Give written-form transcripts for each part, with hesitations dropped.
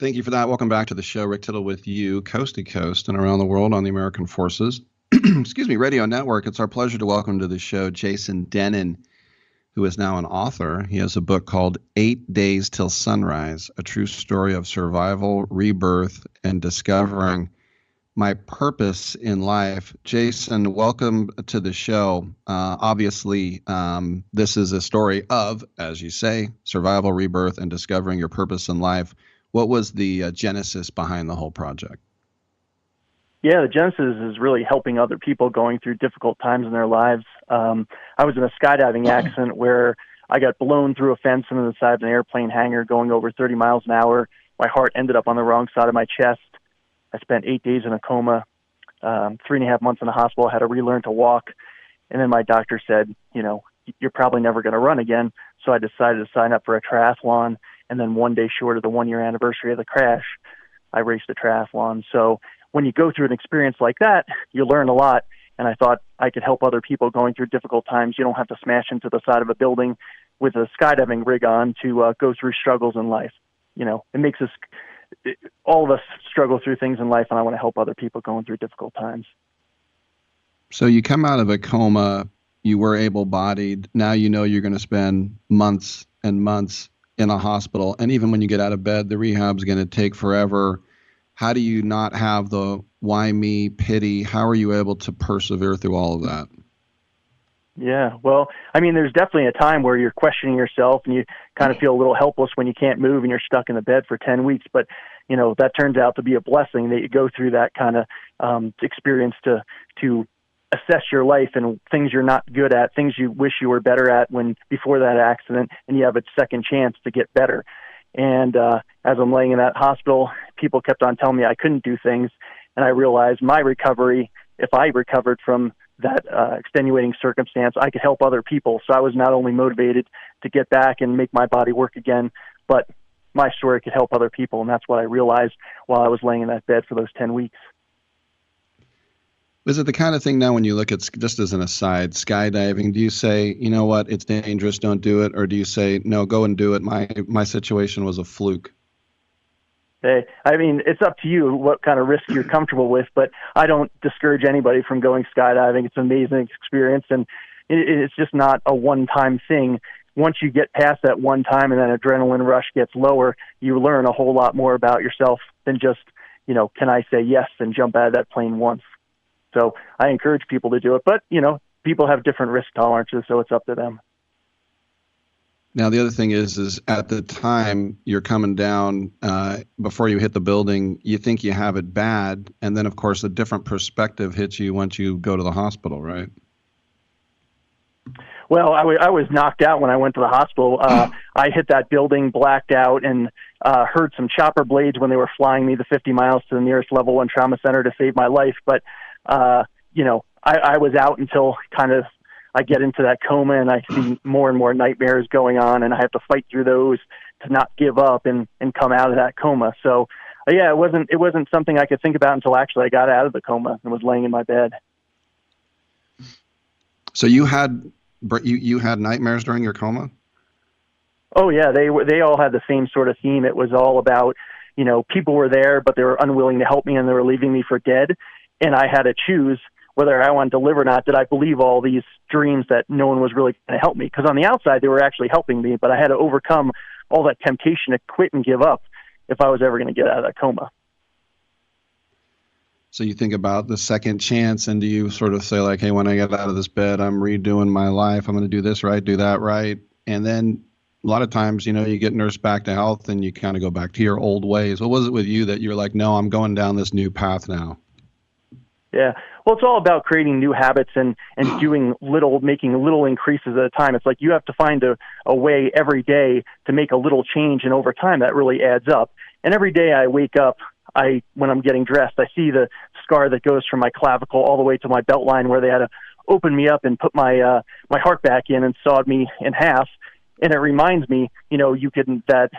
Thank you for that. Welcome back to the show. Rick Tittle with you, coast to coast and around the world on the American Forces, excuse me, Radio Network. It's our pleasure to welcome to the show Jason Dennen, who is now an author. He has a book called 8 Days Till Sunrise, a true story of survival, rebirth, and discovering my purpose in life. Jason, welcome to the show. Obviously, this is a story of, as you say, survival, rebirth, and discovering your purpose in life. What was the genesis behind the whole project? Yeah, the genesis is really helping other people going through difficult times in their lives. I was in a skydiving accident where I got blown through a fence into the side of an airplane hangar going over 30 miles an hour. My heart ended up on the wrong side of my chest. I spent 8 days in a coma, 3.5 months in the hospital. I had to relearn to walk. And then my doctor said, you're probably never going to run again. So I decided to sign up for a triathlon. And then one day short of the 1-year anniversary of the crash, I raced a triathlon. So when you go through an experience like that, you learn a lot. And I thought I could help other people going through difficult times. You don't have to smash into the side of a building with a skydiving rig on to go through struggles in life. It makes us, all of us struggle through things in life, and I want to help other people going through difficult times. So you come out of a coma, you were able-bodied. Now you know you're going to spend months and months in a hospital. And even when you get out of bed, the rehab's going to take forever. How do you not have the why me pity? How are you able to persevere through all of that? Yeah, well, there's definitely a time where you're questioning yourself and you kind of feel a little helpless when you can't move and you're stuck in the bed for 10 weeks. But, that turns out to be a blessing that you go through that kind of experience to assess your life and things you're not good at, things you wish you were better at before that accident, and you have a second chance to get better. And as I'm laying in that hospital, people kept on telling me I couldn't do things, and I realized my recovery, if I recovered from that extenuating circumstance, I could help other people. So I was not only motivated to get back and make my body work again, but my story could help other people, and that's what I realized while I was laying in that bed for those 10 weeks. Is it the kind of thing now when you look at, just as an aside, skydiving, do you say, you know what, it's dangerous, don't do it? Or do you say, no, go and do it? My situation was a fluke. Hey, it's up to you what kind of risk you're comfortable with, but I don't discourage anybody from going skydiving. It's an amazing experience, and it's just not a one-time thing. Once you get past that one time and that adrenaline rush gets lower, you learn a whole lot more about yourself than just, can I say yes and jump out of that plane once? So I encourage people to do it, but, people have different risk tolerances, so it's up to them. Now, the other thing is at the time you're coming down, before you hit the building, you think you have it bad. And then, of course, a different perspective hits you once you go to the hospital, right? Well, I was knocked out when I went to the hospital. I hit that building, blacked out, and heard some chopper blades when they were flying me the 50 miles to the nearest level 1 trauma center to save my life. But I was out until kind of I get into that coma and I see more and more nightmares going on, and I have to fight through those to not give up and come out of that coma. So, yeah, it wasn't something I could think about until actually I got out of the coma and was laying in my bed. So you had nightmares during your coma? Oh yeah, they all had the same sort of theme. It was all about, people were there, but they were unwilling to help me and they were leaving me for dead. And I had to choose whether I wanted to live or not. Did I believe all these dreams that no one was really going to help me? Because on the outside, they were actually helping me, but I had to overcome all that temptation to quit and give up if I was ever going to get out of that coma. So you think about the second chance, and do you sort of say like, hey, when I get out of this bed, I'm redoing my life. I'm going to do this right, do that right. And then a lot of times, you get nursed back to health and you kind of go back to your old ways. What was it with you that you're like, no, I'm going down this new path now? Yeah. Well, it's all about creating new habits and making little increases at a time. It's like you have to find a way every day to make a little change, and over time that really adds up. And every day I wake up, when I'm getting dressed, I see the scar that goes from my clavicle all the way to my belt line where they had to open me up and put my heart back in and sawed me in half. And it reminds me, that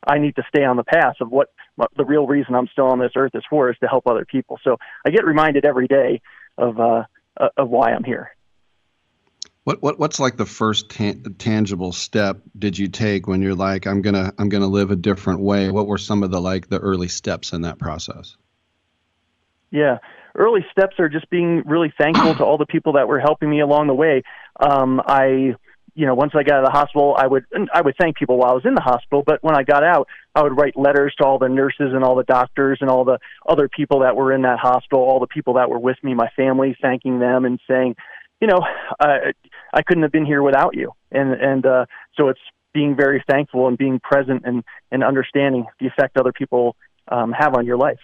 I need to stay on the path of what the real reason I'm still on this earth is for, is to help other people. So I get reminded every day of why I'm here. What's like the first tangible step did you take when you're like, I'm gonna live a different way? What were some of the early steps in that process? Yeah. Early steps are just being really thankful to all the people that were helping me along the way. Once I got out of the hospital, I would thank people while I was in the hospital, but when I got out, I would write letters to all the nurses and all the doctors and all the other people that were in that hospital, all the people that were with me, my family, thanking them and saying, I couldn't have been here without you. So it's being very thankful and being present and understanding the effect other people have on your life.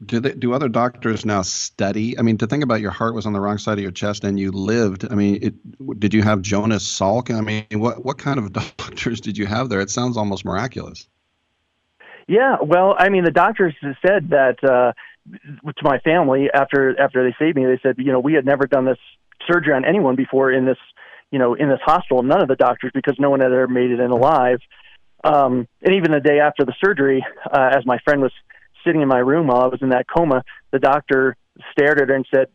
Do other doctors now study? I mean, to think about your heart was on the wrong side of your chest and you lived. I mean, did you have Jonas Salk? I mean, what kind of doctors did you have there? It sounds almost miraculous. Yeah, well, I mean, the doctors said that to my family after they saved me. They said, we had never done this surgery on anyone before in this hospital. None of the doctors, because no one had ever made it in alive. And even the day after the surgery, as my friend was sitting in my room while I was in that coma, the doctor stared at her and said,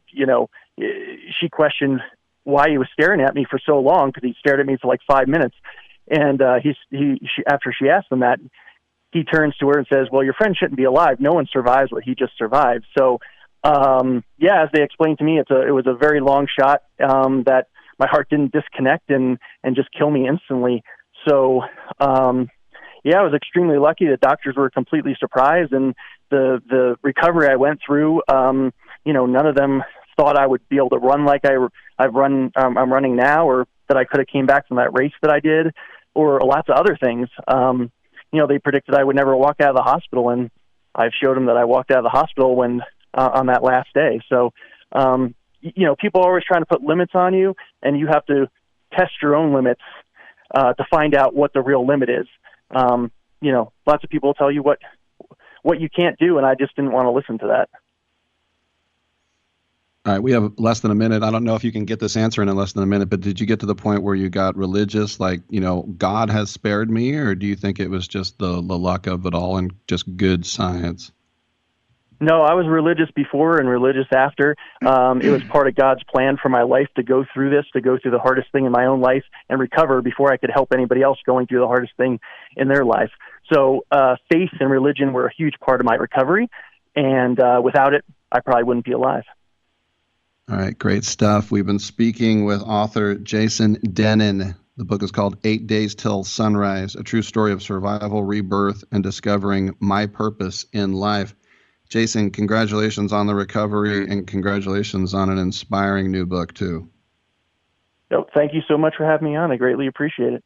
she questioned why he was staring at me for so long, because he stared at me for like 5 minutes. And after she asked him that, he turns to her and says, well, your friend shouldn't be alive. No one survives what he just survived. So, as they explained to me, it was a very long shot that my heart didn't disconnect and just kill me instantly. So, I was extremely lucky. The doctors were completely surprised, and the recovery I went through, none of them thought I would be able to run like I'm running now, or that I could have came back from that race that I did, or lots of other things. They predicted I would never walk out of the hospital, and I've showed them that I walked out of the hospital when on that last day. So, people are always trying to put limits on you, and you have to test your own limits to find out what the real limit is. Lots of people tell you what you can't do, and I just didn't want to listen to that. All right, we have less than a minute. I don't know if you can get this answer in less than a minute, but did you get to the point where you got religious, like, God has spared me, or do you think it was just the luck of it all and just good science? No, I was religious before and religious after. It was part of God's plan for my life to go through this, to go through the hardest thing in my own life and recover before I could help anybody else going through the hardest thing in their life. So faith and religion were a huge part of my recovery, and without it, I probably wouldn't be alive. All right, great stuff. We've been speaking with author Jason Dennen. The book is called 8 Days Till Sunrise, a true story of survival, rebirth, and discovering my purpose in life. Jason, congratulations on the recovery, and congratulations on an inspiring new book, too. Thank you so much for having me on. I greatly appreciate it.